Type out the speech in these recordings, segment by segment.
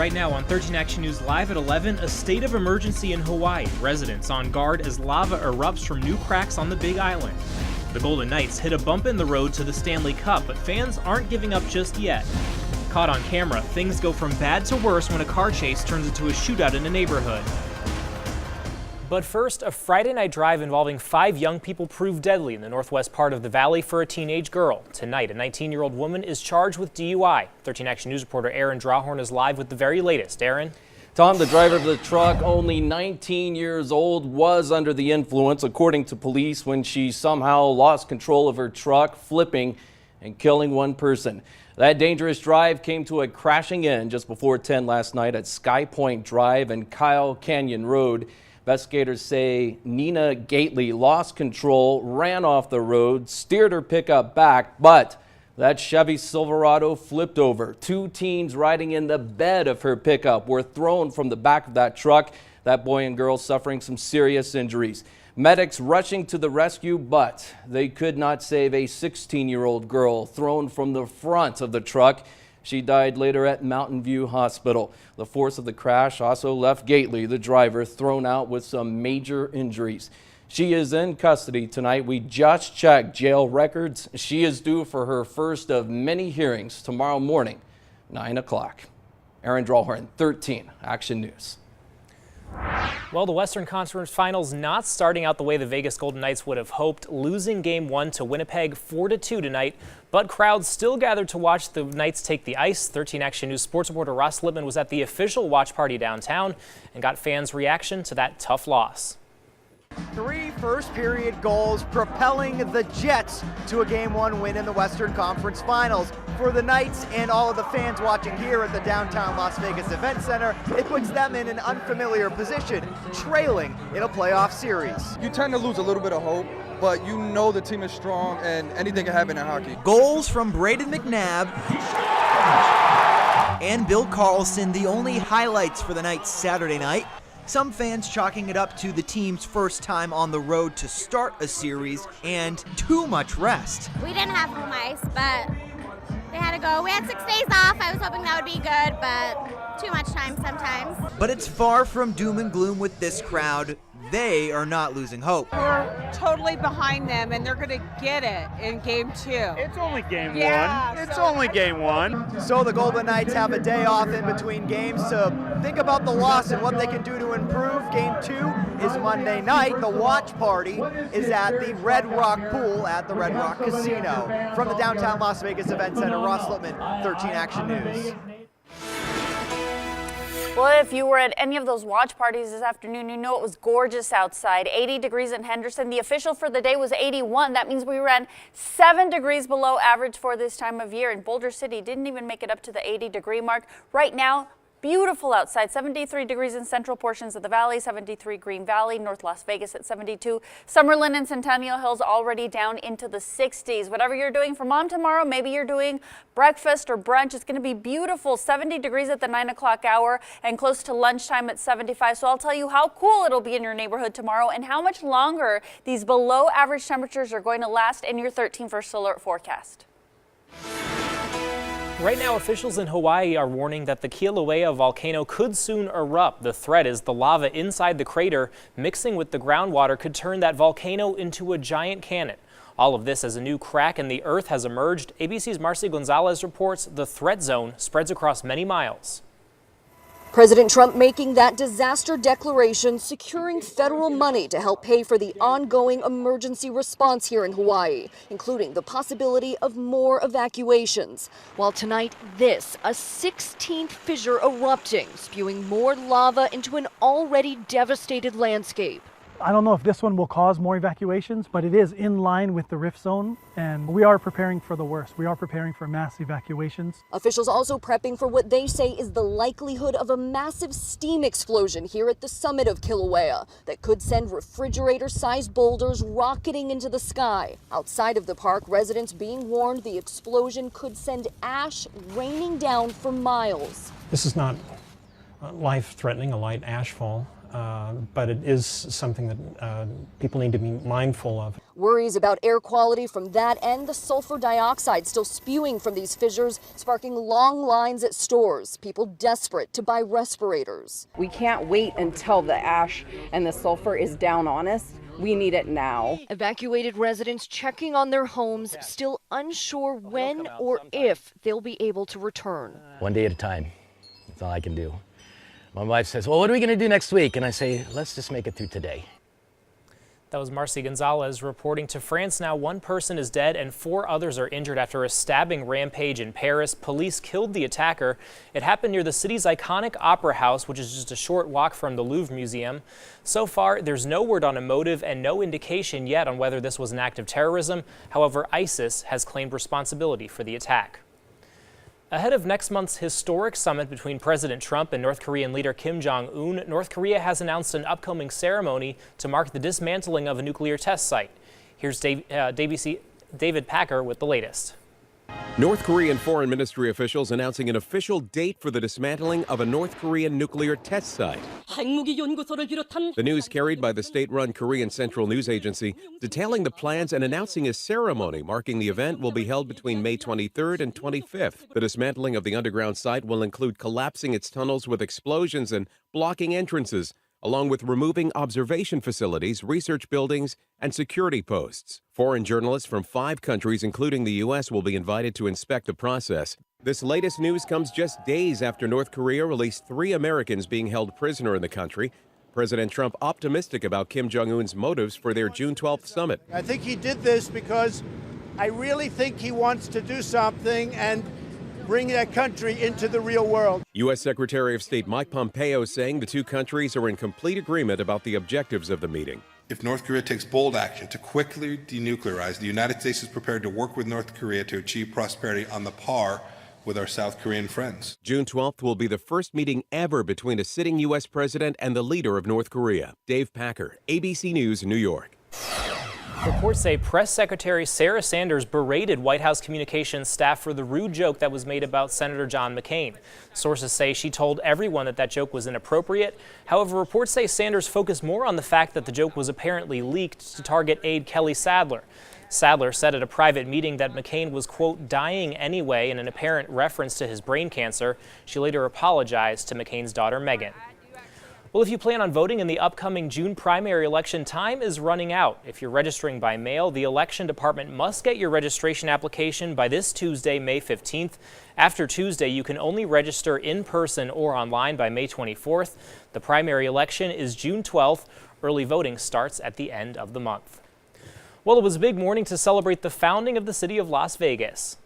Right now on 13 Action News Live at 11, a state of emergency in Hawaii. Residents on guard as lava erupts from new cracks on the Big Island. The Golden Knights hit a bump in the road to the Stanley Cup, but fans aren't giving up just yet. Caught on camera, things go from bad to worse when a car chase turns into a shootout in a neighborhood. But first, a Friday night drive involving 5 young people proved deadly in the northwest part of the valley for a teenage girl. Tonight, a 19-year-old woman is charged with DUI. 13 Action News reporter Aaron Drawhorn is live with the very latest. Aaron? Tom, the driver of the truck, only 19 years old, was under the influence, according to police, when she somehow lost control of her truck, flipping and killing one person. That dangerous drive came to a crashing end just before 10 last night at Sky Point Drive and Kyle Canyon Road. Investigators say Nina Gately lost control, ran off the road, steered her pickup back, but that Chevy Silverado flipped over. 2 teens riding in the bed of her pickup were thrown from the back of that truck. That boy and girl suffering some serious injuries. Medics rushing to the rescue, but they could not save a 16-year-old girl thrown from the front of the truck. She died later at Mountain View Hospital. The force of the crash also left Gately, the driver, thrown out with some major injuries. She is in custody tonight. We just checked jail records. She is due for her first of many hearings tomorrow morning, 9 o'clock. Aaron Drawhorn, 13 Action News. Well, the Western Conference Finals not starting out the way the Vegas Golden Knights would have hoped, losing Game 1 to Winnipeg 4-2 tonight. But crowds still gathered to watch the Knights take the ice. 13 Action News sports reporter Ross Lippman was at the official watch party downtown and got fans' reaction to that tough loss. 3 first-period goals propelling the Jets to a Game 1 win in the Western Conference Finals. For the Knights and all of the fans watching here at the downtown Las Vegas Event Center, it puts them in an unfamiliar position, trailing in a playoff series. You tend to lose a little bit of hope, but you know the team is strong and anything can happen in hockey. Goals from Braden McNabb and Bill Carlson, the only highlights for the Knights Saturday night. Some fans chalking it up to the team's first time on the road to start a series and too much rest. We didn't have home ice, but they had to go. We had 6 days off. I was hoping that would be good, but too much time sometimes. But it's far from doom and gloom with this crowd. They are not losing hope. We're totally behind them, and they're going to get it in Game 2. It's only Game 1. It's so only Game 1. So the Golden Knights have a day off in between games to think about the loss and what they can do to improve. Game 2 is Monday night. The watch party is at the Red Rock Pool at the Red Rock Casino. From the downtown Las Vegas Event Center, Ross Lippman, 13 Action News. Well, if you were at any of those watch parties this afternoon, you know it was gorgeous outside. 80 degrees in Henderson. The official for the day was 81. That means we ran 7 degrees below average for this time of year. And Boulder City didn't even make it up to the 80-degree mark. Right now, beautiful outside. 73 degrees in central portions of the valley, 73 Green Valley, North Las Vegas at 72. Summerlin and Centennial Hills already down into the 60s. Whatever you're doing for mom tomorrow, maybe you're doing breakfast or brunch. It's going to be beautiful. 70 degrees at the 9 o'clock hour and close to lunchtime at 75. So I'll tell you how cool it'll be in your neighborhood tomorrow and how much longer these below average temperatures are going to last in your 13 First Alert forecast. Right now, officials in Hawaii are warning that the Kilauea volcano could soon erupt. The threat is the lava inside the crater mixing with the groundwater could turn that volcano into a giant cannon. All of this as a new crack in the earth has emerged. ABC's Marcy Gonzalez reports the threat zone spreads across many miles. President Trump making that disaster declaration, securing federal money to help pay for the ongoing emergency response here in Hawaii, including the possibility of more evacuations. While tonight, this, a 16th fissure erupting, spewing more lava into an already devastated landscape. I don't know if this one will cause more evacuations, but it is in line with the rift zone, and we are preparing for the worst. We are preparing for mass evacuations. Officials also prepping for what they say is the likelihood of a massive steam explosion here at the summit of Kilauea that could send refrigerator-sized boulders rocketing into the sky. Outside of the park, residents being warned the explosion could send ash raining down for miles. This is not life-threatening, a light ash fall. but it is something that people need to be mindful of. Worries about air quality from that and the sulfur dioxide still spewing from these fissures, sparking long lines at stores, people desperate to buy respirators. We can't wait until the ash and the sulfur is down on us. We need it now. Evacuated residents checking on their homes, still unsure when or if they'll be able to return. One day at a time. That's all I can do. My wife says, well, what are we going to do next week? And I say, let's just make it through today. That was Marcy Gonzalez reporting to France. Now, one person is dead and 4 others are injured after a stabbing rampage in Paris. Police killed the attacker. It happened near the city's iconic Opera House, which is just a short walk from the Louvre Museum. So far, there's no word on a motive and no indication yet on whether this was an act of terrorism. However, ISIS has claimed responsibility for the attack. Ahead of next month's historic summit between President Trump and North Korean leader Kim Jong-un, North Korea has announced an upcoming ceremony to mark the dismantling of a nuclear test site. Here's David Packer with the latest. North Korean foreign ministry officials announcing an official date for the dismantling of a North Korean nuclear test site. The news carried by the state-run Korean Central News Agency, detailing the plans and announcing a ceremony marking the event will be held between May 23rd and 25th. The dismantling of the underground site will include collapsing its tunnels with explosions and blocking entrances, along with removing observation facilities, research buildings, and security posts. Foreign journalists from 5 countries, including the U.S., will be invited to inspect the process. This latest news comes just days after North Korea released 3 Americans being held prisoner in the country. President Trump optimistic about Kim Jong-un's motives for their June 12th summit. I think he did this because I really think he wants to do something and bring that country into the real world. U.S. Secretary of State Mike Pompeo saying the 2 countries are in complete agreement about the objectives of the meeting. If North Korea takes bold action to quickly denuclearize, the United States is prepared to work with North Korea to achieve prosperity on the par with our South Korean friends. June 12th will be the first meeting ever between a sitting U.S. president and the leader of North Korea. Dave Packer, ABC News, New York. Reports say Press Secretary Sarah Sanders berated White House communications staff for the rude joke that was made about Senator John McCain. Sources say she told everyone that joke was inappropriate. However, reports say Sanders focused more on the fact that the joke was apparently leaked to target aide Kelly Sadler. Sadler said at a private meeting that McCain was, quote, dying anyway in an apparent reference to his brain cancer. She later apologized to McCain's daughter, Meghan. Well, if you plan on voting in the upcoming June primary election, time is running out. If you're registering by mail, the election department must get your registration application by this Tuesday, May 15th. After Tuesday, you can only register in person or online by May 24th. The primary election is June 12th. Early voting starts at the end of the month. Well, it was a big morning to celebrate the founding of the city of Las Vegas.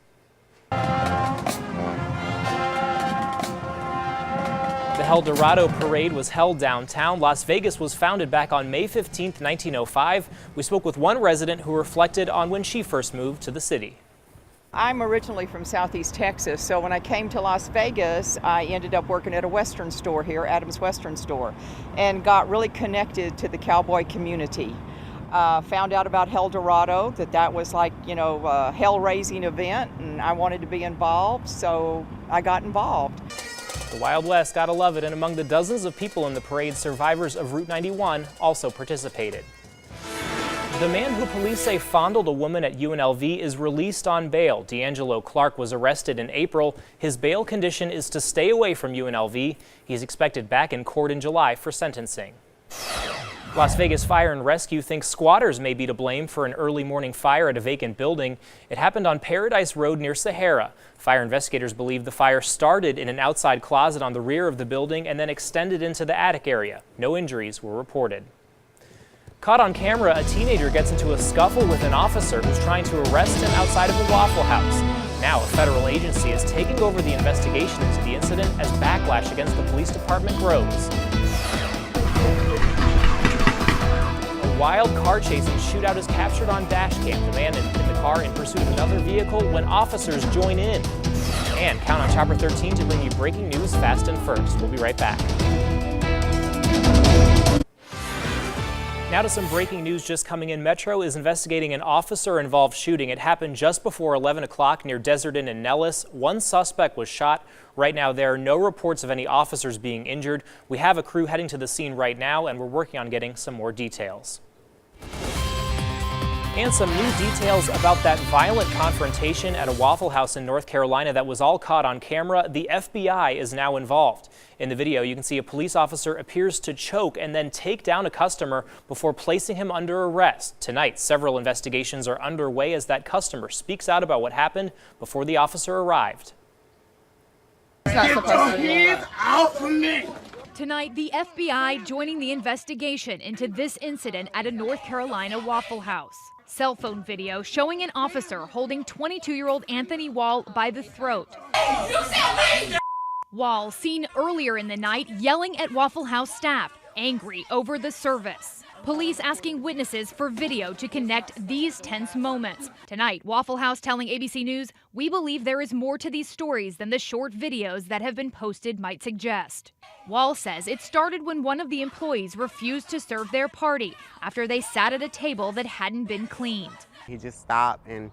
The El Dorado Parade was held downtown. Las Vegas was founded back on May 15, 1905. We spoke with one resident who reflected on when she first moved to the city. I'm originally from Southeast Texas, so when I came to Las Vegas, I ended up working at a Western store here, Adams Western Store, and got really connected to the cowboy community. Found out about El Dorado, that was like, a hell-raising event, and I wanted to be involved, so I got involved. The Wild West, gotta love it, and among the dozens of people in the parade, survivors of Route 91 also participated. The man who police say fondled a woman at UNLV is released on bail. D'Angelo Clark was arrested in April. His bail condition is to stay away from UNLV. He's expected back in court in July for sentencing. Las Vegas Fire and Rescue thinks squatters may be to blame for an early morning fire at a vacant building. It happened on Paradise Road near Sahara. Fire investigators believe the fire started in an outside closet on the rear of the building and then extended into the attic area. No injuries were reported. Caught on camera, a teenager gets into a scuffle with an officer who's trying to arrest him outside of a Waffle House. Now a federal agency is taking over the investigation into the incident as backlash against the police department grows. A wild car chase and shootout is captured on dash cam. The man in the car in pursuit of another vehicle when officers join in. And count on Chopper 13 to bring you breaking news fast and first. We'll be right back. Now to some breaking news just coming in. Metro is investigating an officer-involved shooting. It happened just before 11 o'clock near Desert Inn in Nellis. One suspect was shot. Right now, there are no reports of any officers being injured. We have a crew heading to the scene right now, and we're working on getting some more details. And some new details about that violent confrontation at a Waffle House in North Carolina that was all caught on camera. The FBI is now involved. In the video, you can see a police officer appears to choke and then take down a customer before placing him under arrest. Tonight, several investigations are underway as that customer speaks out about what happened before the officer arrived. Get your hands off of me! Tonight, the FBI joining the investigation into this incident at a North Carolina Waffle House. Cell phone video showing an officer holding 22-year-old Anthony Wall by the throat. Wall seen earlier in the night yelling at Waffle House staff, angry over the service. Police asking witnesses for video to connect these tense moments. Tonight, Waffle House telling ABC News, "We believe there is more to these stories than the short videos that have been posted might suggest." Wall says it started when one of the employees refused to serve their party after they sat at a table that hadn't been cleaned. He just stopped and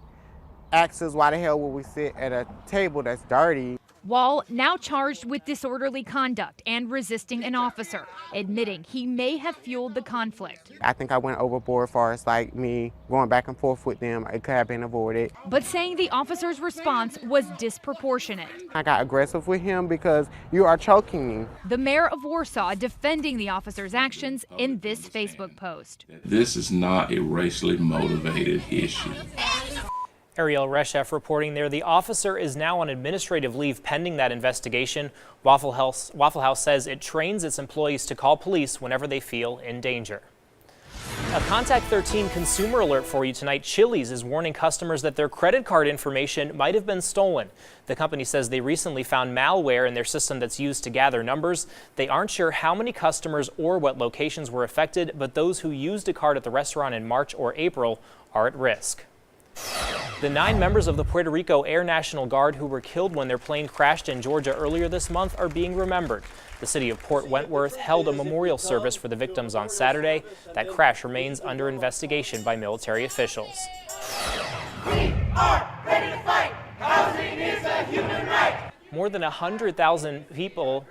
asked us why the hell would we sit at a table that's dirty. Wall now charged with disorderly conduct and resisting an officer, admitting he may have fueled the conflict. I think I went overboard as far as like me going back and forth with them. It could have been avoided. But saying the officer's response was disproportionate. I got aggressive with him because you are choking me. The mayor of Warsaw defending the officer's actions in this Facebook post. This is not a racially motivated issue. Ariel Reshef reporting there. The officer is now on administrative leave pending that investigation. Waffle House says it trains its employees to call police whenever they feel in danger. A Contact 13 consumer alert for you tonight. Chili's is warning customers that their credit card information might have been stolen. The company says they recently found malware in their system that's used to gather numbers. They aren't sure how many customers or what locations were affected, but those who used a card at the restaurant in March or April are at risk. The 9 members of the Puerto Rico Air National Guard who were killed when their plane crashed in Georgia earlier this month are being remembered. The city of Port Wentworth held a memorial service for the victims on Saturday. That crash remains under investigation by military officials. We are ready to fight. Housing is a human right. More than 100 people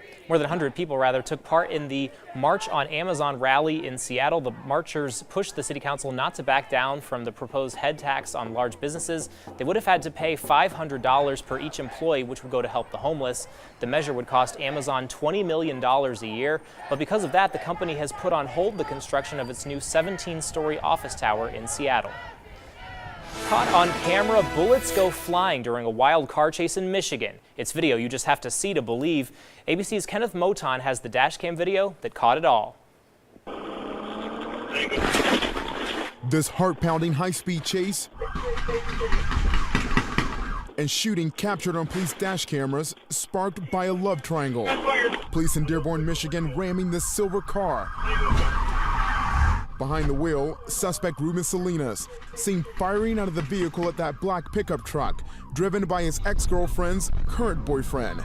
took part in the March on Amazon rally in Seattle. The marchers pushed the city council not to back down from the proposed head tax on large businesses. They would have had to pay $500 per each employee, which would go to help the homeless. The measure would cost Amazon $20 million a year. But because of that, the company has put on hold the construction of its new 17-story office tower in Seattle. Caught on camera, bullets go flying during a wild car chase in Michigan. It's video you just have to see to believe. ABC's Kenneth Moton has the dashcam video that caught it all. This heart-pounding high-speed chase and shooting captured on police dash cameras sparked by a love triangle. Police in Dearborn, Michigan ramming the silver car. Behind the wheel, suspect Ruben Salinas, seen firing out of the vehicle at that black pickup truck, driven by his ex-girlfriend's current boyfriend.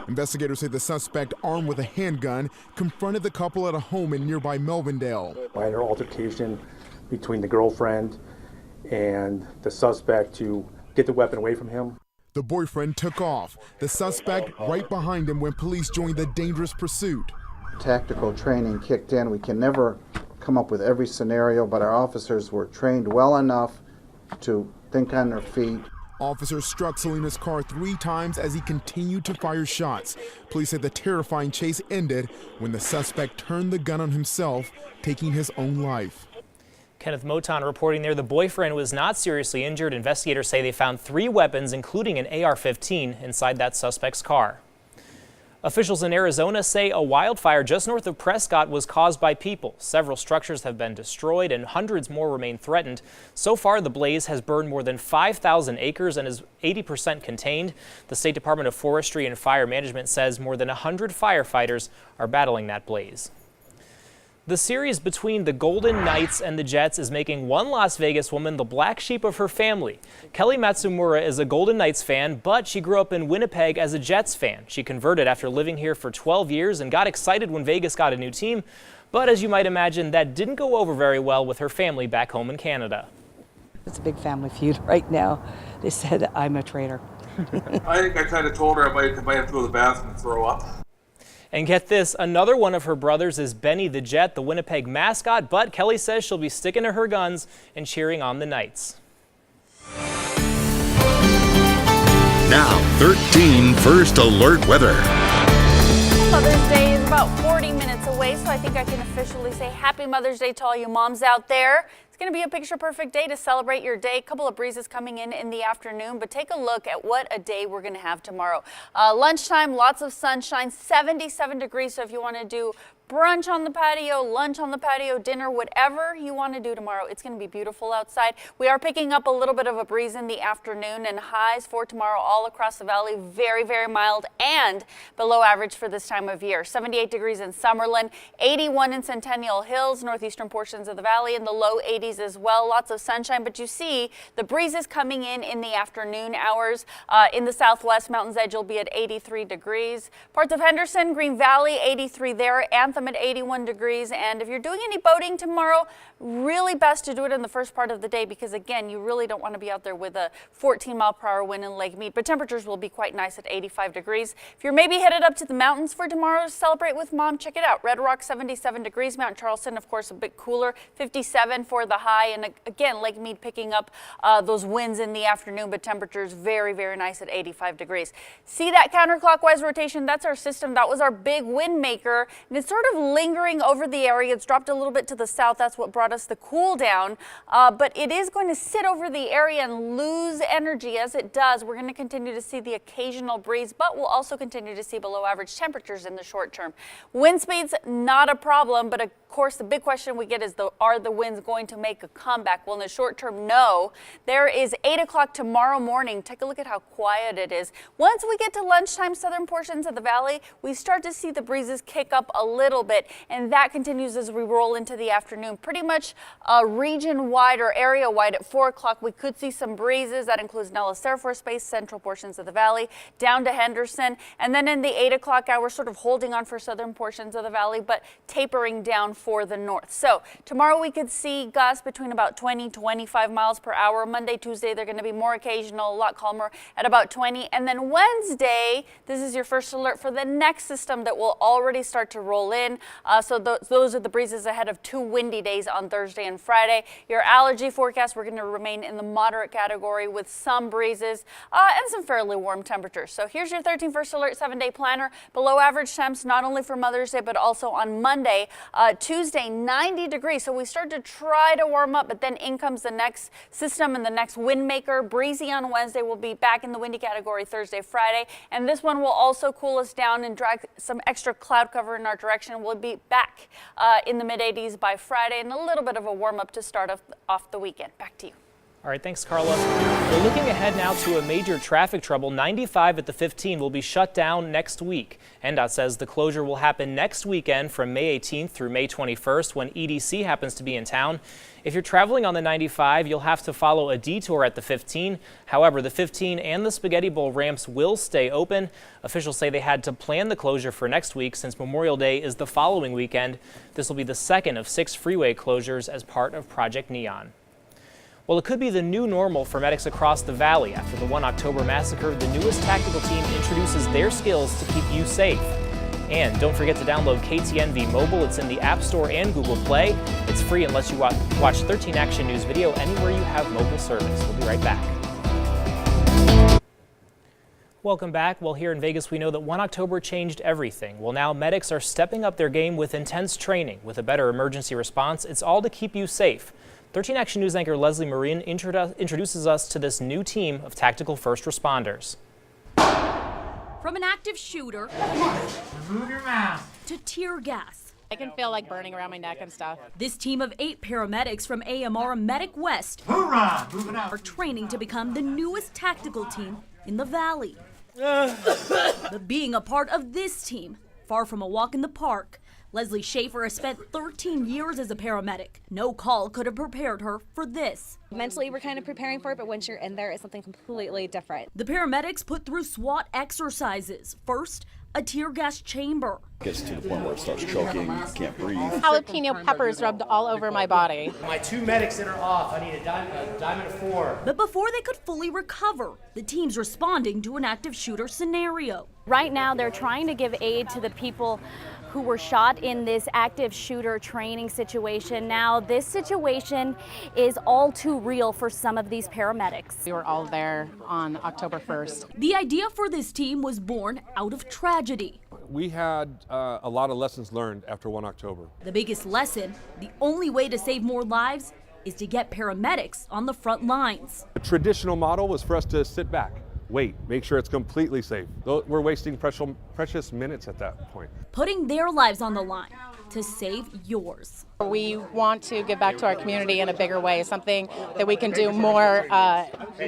Investigators say the suspect, armed with a handgun, confronted the couple at a home in nearby Melvindale. Minor altercation between the girlfriend and the suspect to get the weapon away from him. The boyfriend took off, the suspect right behind him when police joined the dangerous pursuit. Tactical training kicked in. We can never come up with every scenario, but our officers were trained well enough to think on their feet. Officers struck Salinas' car 3 times as he continued to fire shots. Police said the terrifying chase ended when the suspect turned the gun on himself, taking his own life. Kenneth Moton reporting there. The boyfriend was not seriously injured. Investigators say they found 3 weapons, including an AR-15, inside that suspect's car. Officials in Arizona say a wildfire just north of Prescott was caused by people. Several structures have been destroyed and hundreds more remain threatened. So far, the blaze has burned more than 5,000 acres and is 80% contained. The State Department of Forestry and Fire Management says more than 100 firefighters are battling that blaze. The series between the Golden Knights and the Jets is making one Las Vegas woman the black sheep of her family. Kelly Matsumura is a Golden Knights fan, but she grew up in Winnipeg as a Jets fan. She converted after living here for 12 years and got excited when Vegas got a new team. But as you might imagine, that didn't go over very well with her family back home in Canada. It's a big family feud right now. They said I'm a traitor. I think I kind of told her I might have to go to the bathroom and throw up. And get this, another one of her brothers is Benny the Jet, the Winnipeg mascot, but Kelly says she'll be sticking to her guns and cheering on the Knights. Now, 13 First Alert weather. Mother's Day is about 40 minutes away, so I think I can officially say Happy Mother's Day to all you moms out there. It's going to be a picture-perfect day to celebrate your day. A couple of breezes coming in the afternoon, but take a look at what a day we're going to have tomorrow. Lunchtime, lots of sunshine, 77 degrees, so if you want to do brunch on the patio, lunch on the patio, dinner, whatever you want to do tomorrow, it's going to be beautiful outside. We are picking up a little bit of a breeze in the afternoon, and highs for tomorrow all across the valley, very, very mild and below average for this time of year. 78 degrees in Summerlin, 81 in Centennial Hills, northeastern portions of the valley, in the low 80s as well. Lots of sunshine, but you see the breezes coming in the afternoon hours. In the southwest, Mountains Edge will be at 83 degrees. Parts of Henderson, Green Valley, 83 there. Anthem at 81 degrees. And if you're doing any boating tomorrow, really best to do it in the first part of the day because, again, you really don't want to be out there with a 14-mile-per-hour wind in Lake Mead. But temperatures will be quite nice at 85 degrees. If you're maybe headed up to the mountains for tomorrow to celebrate with Mom, check it out. Red Rock, 77 degrees. Mount Charleston, of course, a bit cooler, 57 for the high. And again, Lake Mead picking up those winds in the afternoon, but temperatures very, very nice at 85 degrees. See that counterclockwise rotation? That's our system. That was our big wind maker. And it's sort of lingering over the area. It's dropped a little bit to the south. That's what brought us the cool down. But it is going to sit over the area and lose energy as it does. We're going to continue to see the occasional breeze, but we'll also continue to see below average temperatures in the short term. Wind speeds, not a problem, but of course the big question we get is, are the winds going to make a comeback? Well, in the short term, no. There is 8 o'clock tomorrow morning. Take a look at how quiet it is. Once we get to lunchtime, southern portions of the valley, we start to see the breezes kick up a little bit, and that continues as we roll into the afternoon. Pretty much region-wide or area-wide at 4 o'clock, we could see some breezes. That includes Nellis Air Force Base, central portions of the valley, down to Henderson, and then in the 8 o'clock hour, sort of holding on for southern portions of the valley, but tapering down for the north. So tomorrow we could see gusts between about 20, 25 miles per hour. Monday, Tuesday, they're going to be more occasional, a lot calmer at about 20. And then Wednesday, this is your first alert for the next system that will already start to roll in. So those are the breezes ahead of 2 windy days on Thursday and Friday. Your allergy forecast, we're going to remain in the moderate category with some breezes and some fairly warm temperatures. So here's your 13 First Alert 7-day planner. Below average temps, not only for Mother's Day, but also on Monday. Tuesday, 90 degrees. So we start to try to warm up, but then in comes the next system and the next wind maker. Breezy on Wednesday. We'll be back in the windy category Thursday, Friday. And this one will also cool us down and drag some extra cloud cover in our direction. We'll be back in the mid-80s by Friday and a little bit of a warm-up to start off the weekend. Back to you. All right, thanks, Carla. We're looking ahead now to a major traffic trouble. 95 at the 15 will be shut down next week. NDOT says the closure will happen next weekend from May 18th through May 21st when EDC happens to be in town. If you're traveling on the 95, you'll have to follow a detour at the 15. However, the 15 and the Spaghetti Bowl ramps will stay open. Officials say they had to plan the closure for next week since Memorial Day is the following weekend. This will be the second of 6 freeway closures as part of Project Neon. Well, it could be the new normal for medics across the valley. After the 1 October massacre, the newest tactical team introduces their skills to keep you safe. And don't forget to download KTNV Mobile. It's in the App Store and Google Play. It's free and lets you watch 13 Action News video anywhere you have mobile service. We'll be right back. Welcome back. Well, here in Vegas, we know that 1 October changed everything. Well, now medics are stepping up their game with intense training. With a better emergency response, it's all to keep you safe. 13 Action News anchor Leslie Marin introduces us to this new team of tactical first responders. From an active shooter Remove your mask. to tear gas. I can feel like burning around my neck and stuff. This team of 8 paramedics from AMR Medic West Hoorah! Moving out. are training to become the newest tactical team in the Valley. But being a part of this team, far from a walk in the park, Leslie Schaefer has spent 13 years as a paramedic. No call could have prepared her for this. Mentally, we're kind of preparing for it, but once you're in there, it's something completely different. The paramedics put through SWAT exercises. First, a tear gas chamber. Gets to the point where it starts choking, you can't breathe. Jalapeno peppers rubbed all over my body. My 2 medics that are off, I need a diamond 4. But before they could fully recover, the team's responding to an active shooter scenario. Right now, they're trying to give aid to the people who were shot in this active shooter training situation. Now, this situation is all too real for some of these paramedics. We were all there on October 1st. The idea for this team was born out of tragedy. We had a lot of lessons learned after 1 October. The biggest lesson, the only way to save more lives is to get paramedics on the front lines. The traditional model was for us to sit back, wait, make sure it's completely safe. We're wasting precious minutes at that point. Putting their lives on the line to save yours. We want to give back to our community in a bigger way, something that we can do more,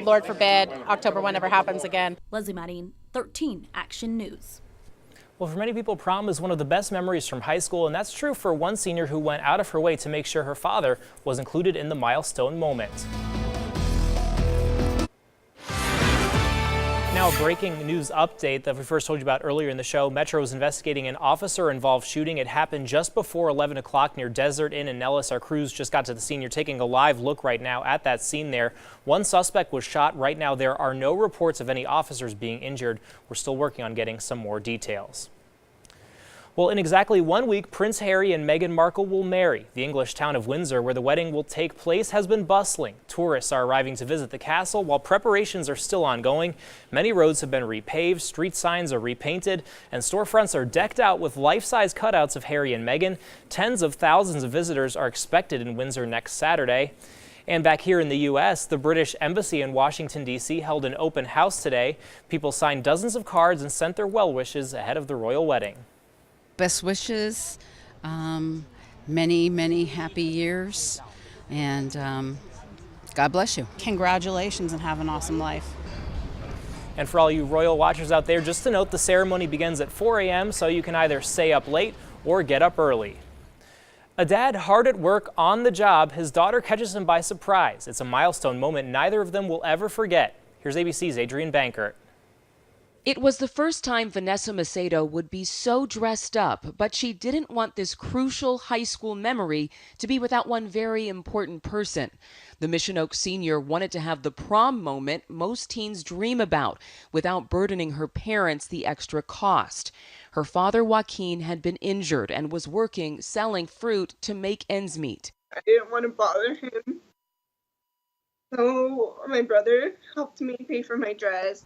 Lord forbid, October 1 never happens again. Leslie Marin, 13 Action News. Well, for many people, prom is one of the best memories from high school, and that's true for one senior who went out of her way to make sure her father was included in the milestone moment. Now, a breaking news update that we first told you about earlier in the show. Metro is investigating an officer-involved shooting. It happened just before 11 o'clock near Desert Inn in Nellis. Our crews just got to the scene. You're taking a live look right now at that scene there. One suspect was shot. Right now, there are no reports of any officers being injured. We're still working on getting some more details. Well, in exactly 1 week, Prince Harry and Meghan Markle will marry. The English town of Windsor, where the wedding will take place, has been bustling. Tourists are arriving to visit the castle while preparations are still ongoing. Many roads have been repaved, street signs are repainted, and storefronts are decked out with life-size cutouts of Harry and Meghan. Tens of thousands of visitors are expected in Windsor next Saturday. And back here in the U.S., the British Embassy in Washington, D.C. held an open house today. People signed dozens of cards and sent their well wishes ahead of the royal wedding. Best wishes, many, many happy years, and God bless you. Congratulations and have an awesome life. And for all you royal watchers out there, just to note, the ceremony begins at 4 a.m., so you can either stay up late or get up early. A dad hard at work on the job, his daughter catches him by surprise. It's a milestone moment neither of them will ever forget. Here's ABC's Adrienne Bankert. It was the first time Vanessa Macedo would be so dressed up, but she didn't want this crucial high school memory to be without one very important person. The Mission Oaks senior wanted to have the prom moment most teens dream about without burdening her parents the extra cost. Her father, Joaquin, had been injured and was working selling fruit to make ends meet. I didn't want to bother him, so my brother helped me pay for my dress.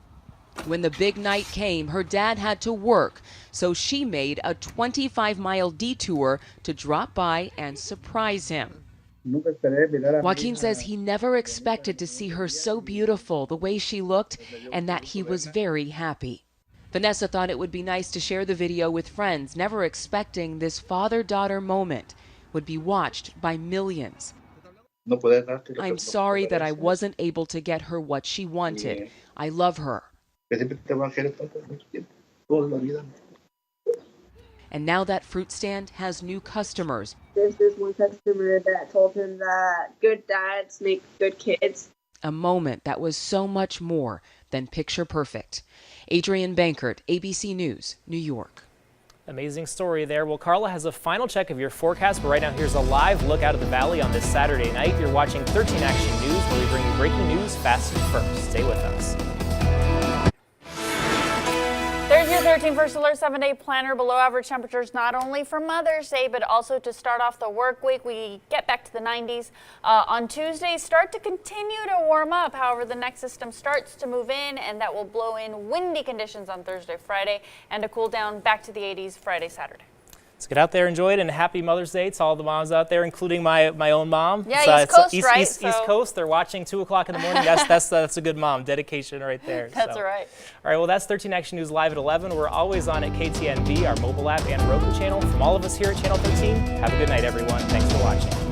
When the big night came, her dad had to work, so she made a 25-mile detour to drop by and surprise him. Joaquin says he never expected to see her so beautiful the way she looked, and that he was very happy. Vanessa thought it would be nice to share the video with friends, never expecting this father-daughter moment would be watched by millions. I'm sorry that I wasn't able to get her what she wanted. I love her. And now that fruit stand has new customers. There's this one customer that told him that good dads make good kids. A moment that was so much more than picture perfect. Adrienne Bankert, ABC News, New York. Amazing story there. Well, Carla has a final check of your forecast, but right now here's a live look out of the valley on this Saturday night. You're watching 13 Action News, where we bring you breaking news fast and first. Stay with us. There's your 13 First Alert 7-day planner. Below average temperatures not only for Mother's Day, but also to start off the work week. We get back to the 90s. On Tuesday, start to continue to warm up. However, the next system starts to move in, and that will blow in windy conditions on Thursday, Friday, and a cool down back to the 80s Friday, Saturday. Let's get out there, enjoy it, and happy Mother's Day to all the moms out there, including my own mom. Yeah, East Coast, right? East Coast. They're watching 2 o'clock in the morning. That's a good mom. Dedication right there. That's right. All right, well, that's 13 Action News live at 11. We're always on at KTNV, our mobile app, and Roku channel. From all of us here at Channel 13, have a good night, everyone. Thanks for watching.